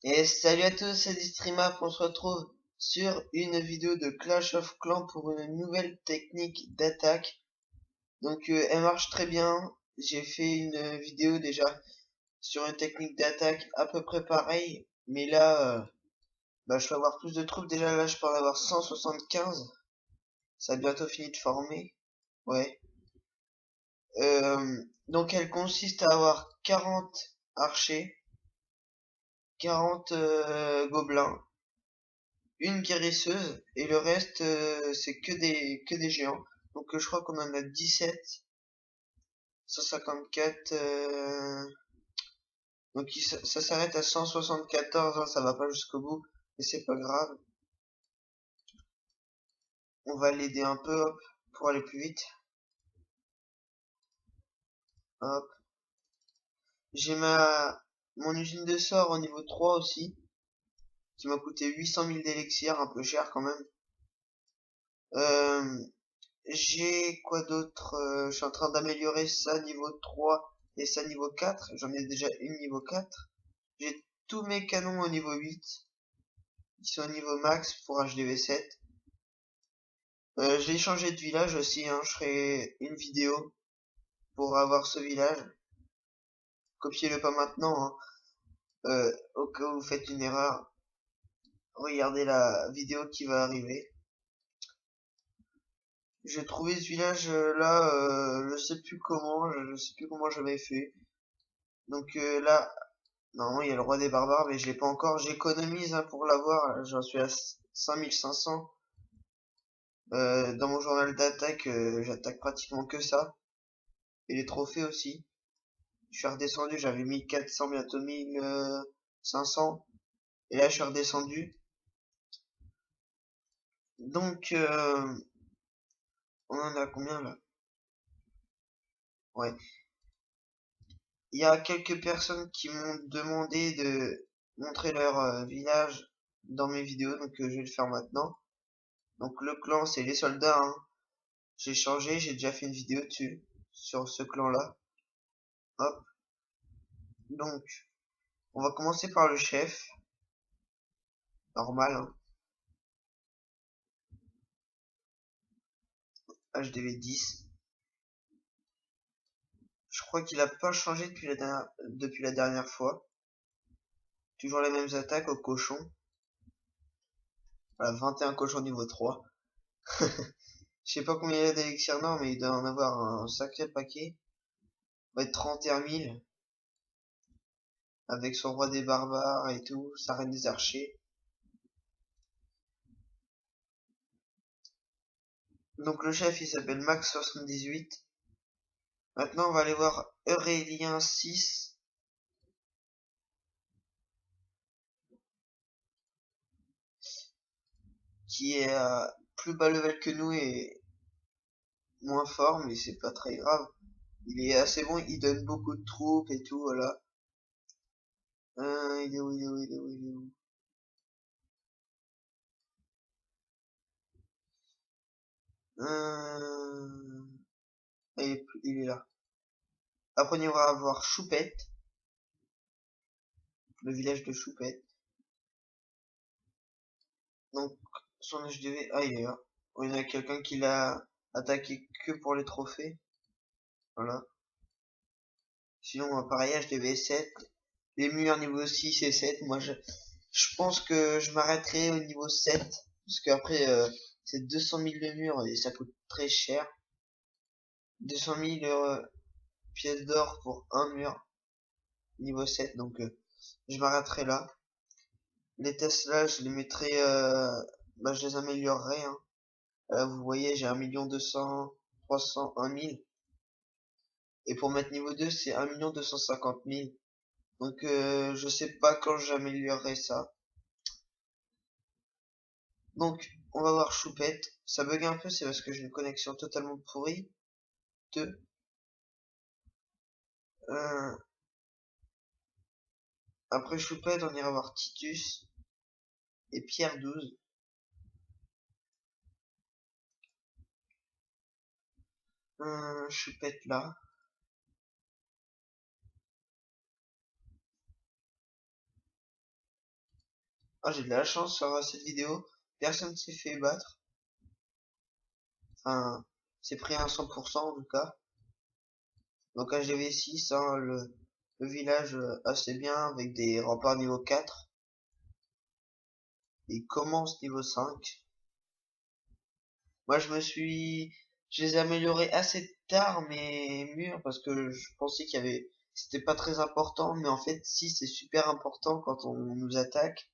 Et salut à tous, c'est Distreamap, on se retrouve sur une vidéo de Clash of Clans pour une nouvelle technique d'attaque. Donc elle marche très bien, j'ai fait une vidéo déjà sur une technique d'attaque à peu près pareille, mais là je vais avoir plus de troupes, déjà là je peux en avoir 175, ça a bientôt fini de former, ouais. Donc elle consiste à avoir 40 archers, 40 gobelins, une guérisseuse et le reste c'est que des géants. Donc je crois qu'on en a 17, 154 donc ça s'arrête à 174 hein, ça va pas jusqu'au bout mais c'est pas grave. On va l'aider un peu hop pour aller plus vite. Hop. J'ai mon usine de sort au niveau 3 aussi qui m'a coûté 800 000 d'élixir, un peu cher quand même. Euh, J'ai quoi d'autre? Je suis en train d'améliorer ça niveau 3 et ça niveau 4. J'en ai déjà une niveau 4. J'ai tous mes canons au niveau 8. Ils sont au niveau max pour HDV7. J'ai changé de village aussi, hein. Je ferai une vidéo pour avoir ce village. Copiez-le pas maintenant, hein. Au cas où vous faites une erreur, regardez la vidéo qui va arriver. J'ai trouvé ce village là, je sais plus comment, je sais plus comment j'avais fait. Donc là, normalement, il y a le roi des barbares, mais je l'ai pas encore. J'économise hein, pour l'avoir. J'en suis à 5500. Dans mon journal d'attaque, j'attaque pratiquement que ça. Et les trophées aussi. Je suis redescendu, j'avais 1400, bientôt 1500. Et là, je suis redescendu. Donc, on en a combien là? Ouais. Il y a quelques personnes qui m'ont demandé de montrer leur village dans mes vidéos, donc je vais le faire maintenant. Donc le clan, c'est les soldats, hein. J'ai changé, j'ai déjà fait une vidéo dessus, sur ce clan-là. Hop. Donc, on va commencer par le chef. Normal, hein. HDV 10. Je crois qu'il a pas changé depuis la dernière fois. Toujours les mêmes attaques au cochon. Voilà, 21 cochons niveau 3. Je sais pas combien il y a d'élixir d'or, mais il doit en avoir un sacré paquet. Va être 31 000. Avec son roi des barbares et tout, sa reine des archers. Donc le chef il s'appelle Max78. Maintenant on va aller voir Aurélien 6 qui est à plus bas level que nous et moins fort, mais c'est pas très grave. Il est assez bon, il donne beaucoup de troupes et tout, voilà. Il est où, il est où, il est où, il est où? Il est là. Après on ira voir Choupette, le village de Choupette. Donc son HDV, ah il est là. Oh, il y en a quelqu'un qui l'a attaqué que pour les trophées. Voilà. Sinon, pareil, HDV 7. Les murs niveau 6 et 7. Moi, je pense que je m'arrêterai au niveau 7. Parce qu'après, c'est 200 000 de murs et ça coûte très cher. 200 000 pièces d'or pour un mur niveau 7. Donc, je m'arrêterai là. Les Tesla, je les mettrai, je les améliorerai. Hein. Vous voyez, j'ai 1 200 000, 300, 1000. Et pour mettre niveau 2, c'est 1 250 000. Donc je sais pas quand j'améliorerai ça. Donc on va voir Choupette. Ça bug un peu, c'est parce que j'ai une connexion totalement pourrie. Deux. Euh, Après Choupette, on ira voir Titus et Pierre 12. Choupette là. Ah, j'ai de la chance sur cette vidéo. Personne s'est fait battre. Enfin, c'est pris à 100% en tout cas. Donc HDV6, hein, le village assez bien avec des remparts niveau 4. Il commence niveau 5. Moi je les ai améliorés assez tard mes murs parce que je pensais c'était pas très important, mais en fait si c'est super important quand on nous attaque.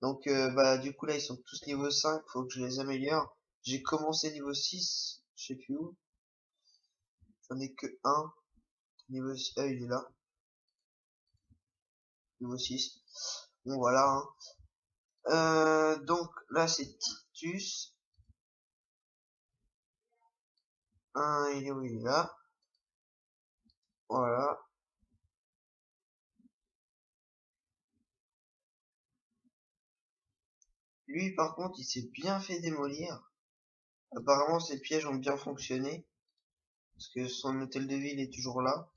Donc bah du coup là ils sont tous niveau 5, faut que je les améliore. J'ai commencé niveau 6, je sais plus où. J'en ai que un. Niveau 6, ah il est là. Niveau 6. Bon voilà, hein. Donc là c'est Titus. Il est où? Il est là. Voilà. Lui par contre il s'est bien fait démolir. Apparemment ses pièges ont bien fonctionné. Parce que son hôtel de ville est toujours là.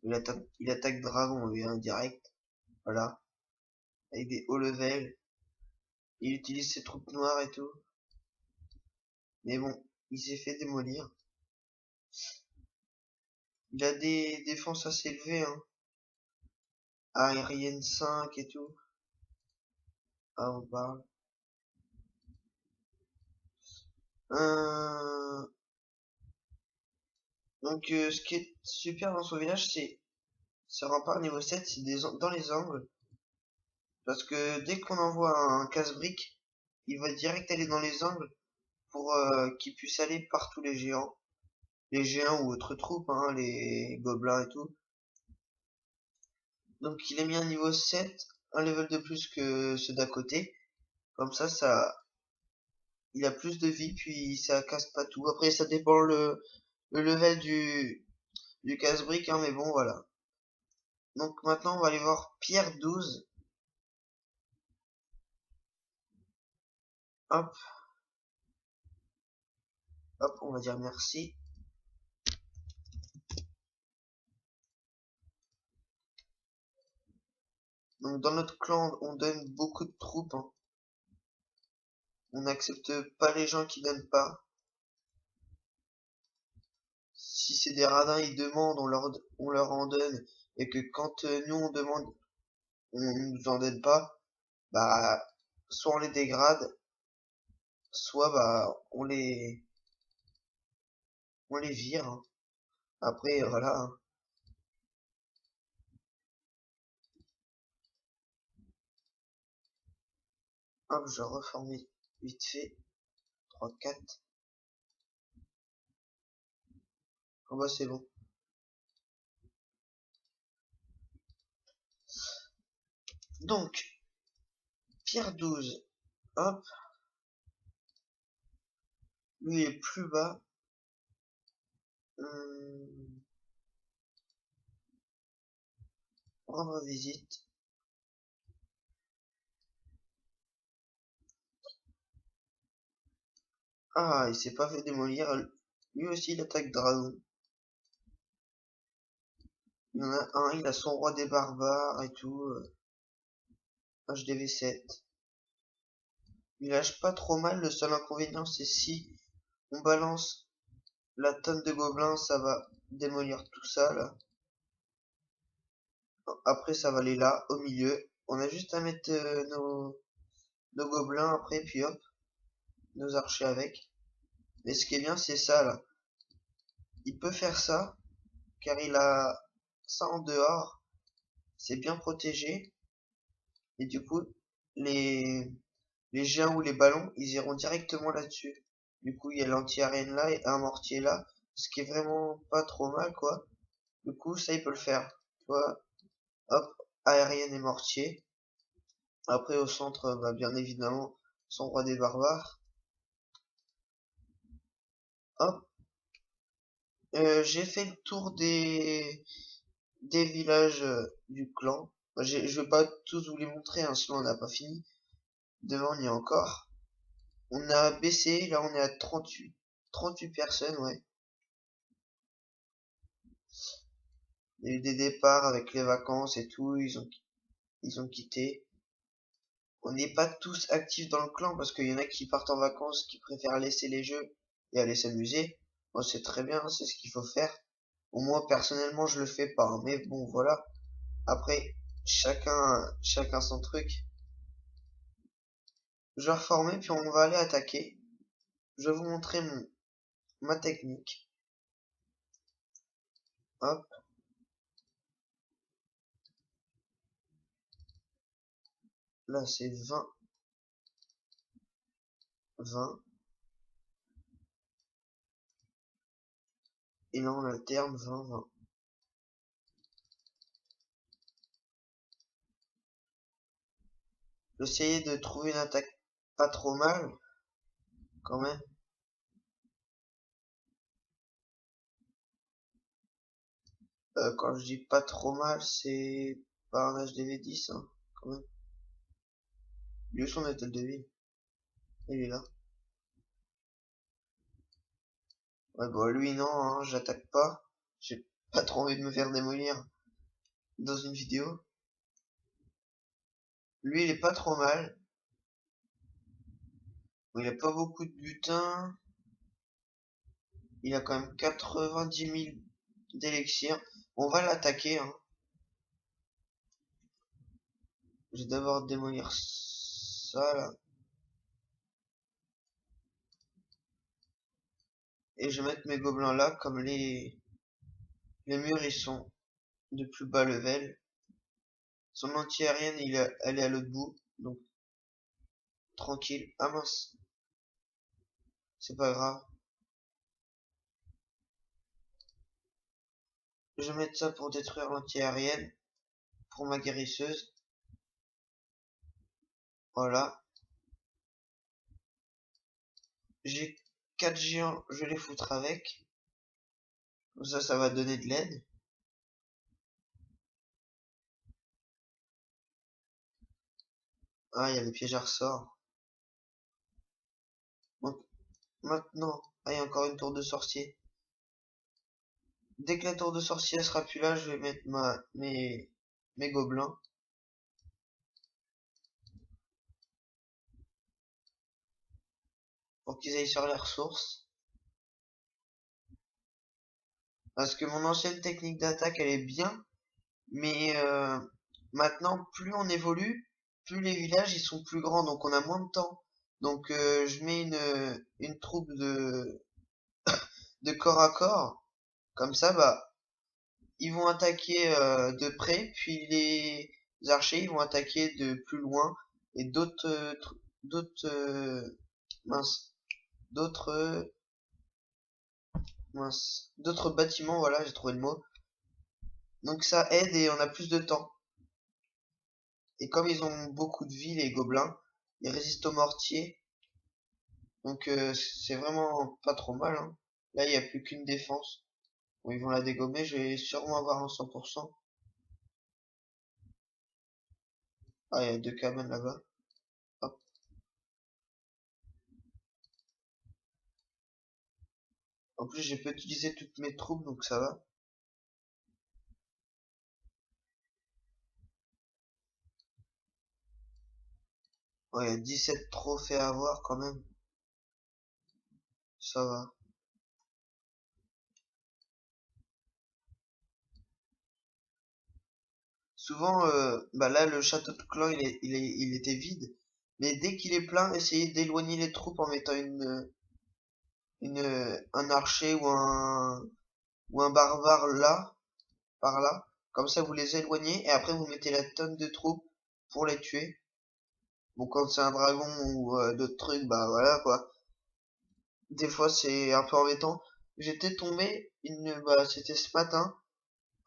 Il attaque Dragon lui, hein, direct. Voilà. Avec des hauts level. Il utilise ses troupes noires et tout. Mais bon, il s'est fait démolir. Il a des défenses assez élevées, hein. Aérienne 5 et tout. Ah, on parle. Euh... Donc, ce qui est super dans son village, c'est ce rempart niveau 7, c'est dans les angles. Parce que dès qu'on envoie un casse-brique, il va direct aller dans les angles pour qu'il puisse aller partout les géants. Les géants ou autres troupes, hein, les gobelins et tout. Donc il est mis un niveau 7, un level de plus que ceux d'à côté. Comme ça, il a plus de vie, puis ça casse pas tout. Après, ça dépend le level du casse-brique, hein, mais bon, voilà. Donc maintenant, on va aller voir Pierre 12. Hop, hop, on va dire merci. Donc dans notre clan, on donne beaucoup de troupes, hein. On n'accepte pas les gens qui donnent pas. Si c'est des radins, ils demandent, on leur en donne. Et que quand nous on demande, on nous en donne pas, bah, soit on les dégrade, soit bah, on les vire, hein. Après, voilà, hein. Hop, je reforme vite fait. 3, 4. Oh bah, c'est bon. Donc, Pierre 12. Hop, lui est plus bas. Hum, rendre visite. Ah, il s'est pas fait démolir. Lui aussi, il attaque dragon. Il y en a un, il a son roi des barbares et tout. HDV7. Il lâche pas trop mal. Le seul inconvénient, c'est si on balance la tonne de gobelins, ça va démolir tout ça, là. Après, ça va aller là, au milieu. On a juste à mettre nos gobelins après, puis hop, nos archers avec. Mais ce qui est bien, c'est ça, là. Il peut faire ça, car il a ça en dehors. C'est bien protégé. Et du coup, les, les géants ou les ballons, ils iront directement là-dessus. Du coup, il y a l'anti-arène là et un mortier là. Ce qui est vraiment pas trop mal, quoi. Du coup, ça, il peut le faire. Tu vois, hop, aérienne et mortier. Après, au centre, bah, bien évidemment, son roi des barbares. Hop, j'ai fait le tour des villages du clan. Je vais pas tous vous les montrer, hein, sinon on n'a pas fini. Devant, il y a encore. On a baissé, là on est à 38 personnes, ouais. Il y a eu des départs avec les vacances et tout, ils ont quitté. on n'est pas tous actifs dans le clan parce qu'il y en a qui partent en vacances, qui préfèrent laisser les jeux et aller s'amuser. Moi, c'est très bien, c'est ce qu'il faut faire. Au moins, personnellement, je le fais pas, hein. Mais bon, voilà. Après, chacun son truc. Je vais reformer, puis on va aller attaquer. Je vais vous montrer ma technique. Hop. Là, c'est 20, 20. Et là, on alterne 20, 20. J'essayais de trouver une attaque pas trop mal, quand même. Quand je dis pas trop mal, c'est pas un HDV10, hein, quand même. Lui, son hôtel de ville. Il est là. Ouais, bah lui, non, hein, j'attaque pas. J'ai pas trop envie de me faire démolir dans une vidéo. Lui, il est pas trop mal. Bon, il a pas beaucoup de butin. Il a quand même 90 000 d'élixir. On va l'attaquer, hein. Je vais d'abord démolir ça, là. Et je vais mettre mes gobelins là, comme les murs, ils sont de plus bas level. Son anti-aérienne, elle est à l'autre bout. Donc, tranquille. Ah mince, c'est pas grave. Je vais mettre ça pour détruire l'anti-aérienne. Pour ma guérisseuse. Voilà. J'ai 4 géants, je vais les foutre avec. Comme ça va donner de l'aide. Ah, il y a les pièges à ressort. Donc, maintenant, ah, il y a encore une tour de sorcier. Dès que la tour de sorcier sera plus là, je vais mettre mes gobelins. Pour qu'ils aillent sur les ressources. Parce que mon ancienne technique d'attaque, elle est bien. Mais maintenant, plus on évolue, plus les villages ils sont plus grands, donc on a moins de temps. Donc je mets une troupe de corps à corps. Comme ça, bah, ils vont attaquer de près, puis les archers ils vont attaquer de plus loin. Et d'autres mince, d'autres d'autres bâtiments, voilà, j'ai trouvé le mot. Donc ça aide et on a plus de temps. Et comme ils ont beaucoup de vie, les gobelins, ils résistent aux mortiers. Donc c'est vraiment pas trop mal, hein. Là, il n'y a plus qu'une défense. Bon, ils vont la dégommer, je vais sûrement avoir un 100%. Ah, il y a deux cabanes là-bas. Hop. En plus, j'ai pas utilisé toutes mes troupes, donc ça va. Oh, il y a 17 trophées à avoir quand même. Ça va. Souvent, bah là, le château de clan, il était vide. Mais dès qu'il est plein, essayez d'éloigner les troupes en mettant un archer ou un barbare là, par là. Comme ça, vous les éloignez et après vous mettez la tonne de troupes pour les tuer. Bon, quand c'est un dragon ou d'autres trucs, bah voilà quoi. Des fois, c'est un peu embêtant. J'étais tombé, bah, c'était ce matin,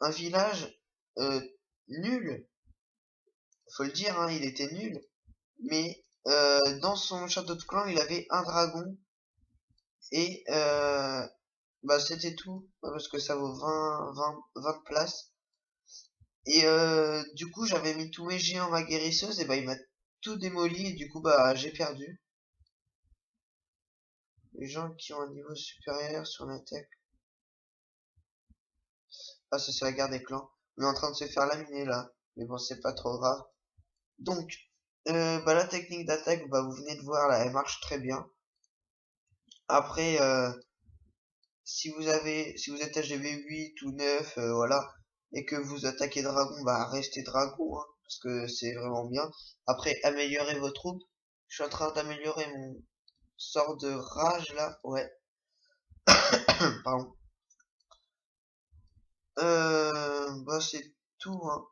un village euh, nul. Faut le dire, hein, il était nul. Mais dans son château de clan, il avait un dragon et bah c'était tout parce que ça vaut 20 places. Et du coup, j'avais mis tous mes géants ma guérisseuse et bah il m'a tout démoli et du coup bah j'ai perdu. Les gens qui ont un niveau supérieur sur l'attaque. Ah, ça c'est la guerre des clans. On est en train de se faire laminer là. Mais bon, c'est pas trop grave. Donc, Bah, la technique d'attaque, bah, vous venez de voir là, elle marche très bien. Après, si vous êtes HDV 8 ou 9, voilà, et que vous attaquez dragon, bah restez dragon, hein, parce que c'est vraiment bien. Après, améliorez vos troupes. Je suis en train d'améliorer mon sort de rage là, ouais. Pardon. Bah c'est tout, hein.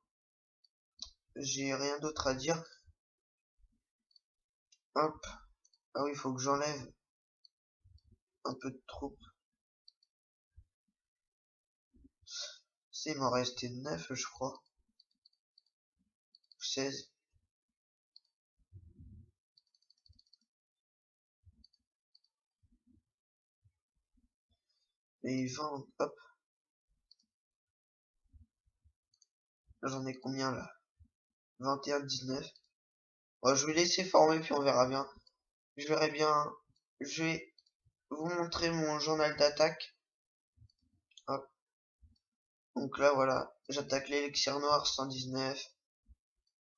J'ai rien d'autre à dire. Hop. Ah oui, il faut que j'enlève un peu de troupes. Il m'en restait 9, je crois. 16. Et 20, hop. J'en ai combien là? 21, 19. Bon, je vais laisser former puis on verra bien. Je verrai bien. Je vais vous montrer mon journal d'attaque. Hop. Donc là, voilà. J'attaque l'élixir noir 119.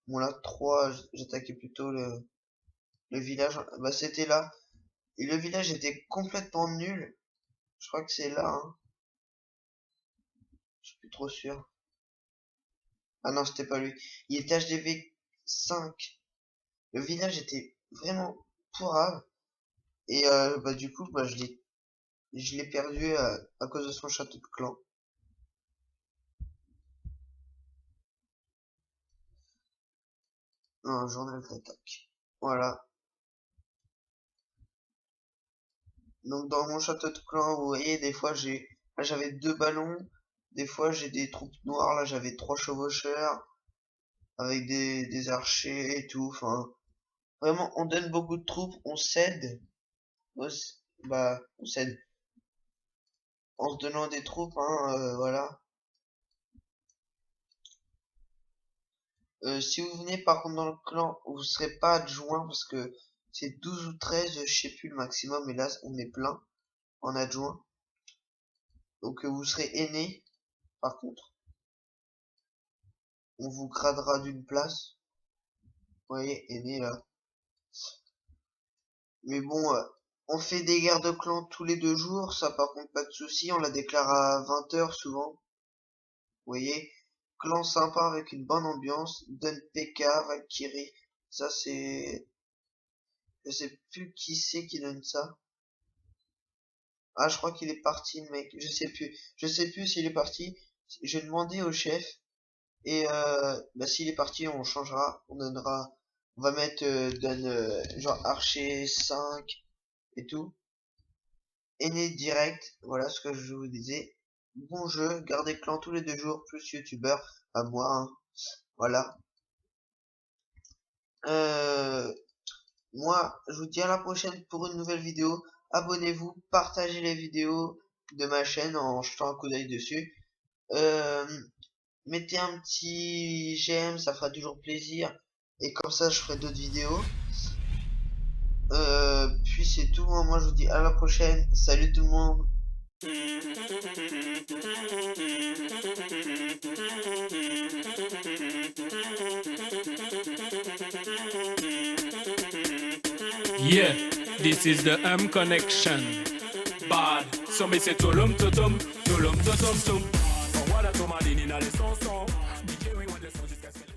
Bon là, 3, j'attaquais plutôt le village. Bah c'était là. Et le village était complètement nul. Je crois que c'est là, hein. Je suis plus trop sûr. Ah non, c'était pas lui. Il était HDV 5. Le village était vraiment pourrave. Et bah du coup, bah je l'ai perdu à cause de son château de clan. Un journal d'attaque. Voilà. Donc dans mon château de clan, vous voyez, des fois j'avais 2 ballons. Des fois j'ai des troupes noires. Là j'avais 3 chevaucheurs avec des archers et tout. Enfin, vraiment, on donne beaucoup de troupes, on cède. Bah, on cède en se donnant des troupes, hein, voilà. Si vous venez par contre dans le clan, vous serez pas adjoint parce que c'est 12 ou 13, je sais plus le maximum, et là on est plein en adjoint. Donc vous serez aîné, par contre. On vous gradera d'une place. Vous voyez, aîné là. Mais bon, on fait des guerres de clans tous les 2 jours, ça par contre pas de souci, on la déclare à 20 h souvent. Vous voyez, clan sympa avec une bonne ambiance, donne PK, Valkyrie, ça c'est... Je sais plus qui c'est qui donne ça. Ah, je crois qu'il est parti, le mec. Je sais plus. Je sais plus s'il est parti. Je vais demander au chef. Et bah, s'il est parti, on changera. On donnera. On va mettre donne genre archer 5 et tout. Aîné direct. Voilà ce que je vous disais. Bon jeu. Gardez clan tous les 2 jours. Plus youtubeur. À moi. Hein. Voilà. Euh, Moi, je vous dis à la prochaine pour une nouvelle vidéo. Abonnez-vous, partagez les vidéos de ma chaîne en jetant un coup d'œil dessus. Euh, Mettez un petit j'aime, ça fera toujours plaisir. Et comme ça, je ferai d'autres vidéos. Puis c'est tout. Hein. Moi, je vous dis à la prochaine. Salut tout le monde. Yeah, this is the M connection. Bad, so me say tulum tutum, tulum tutum tum. Voilà, Thomas Dini dans les sons. DJ, we want les sons jusqu'à ce que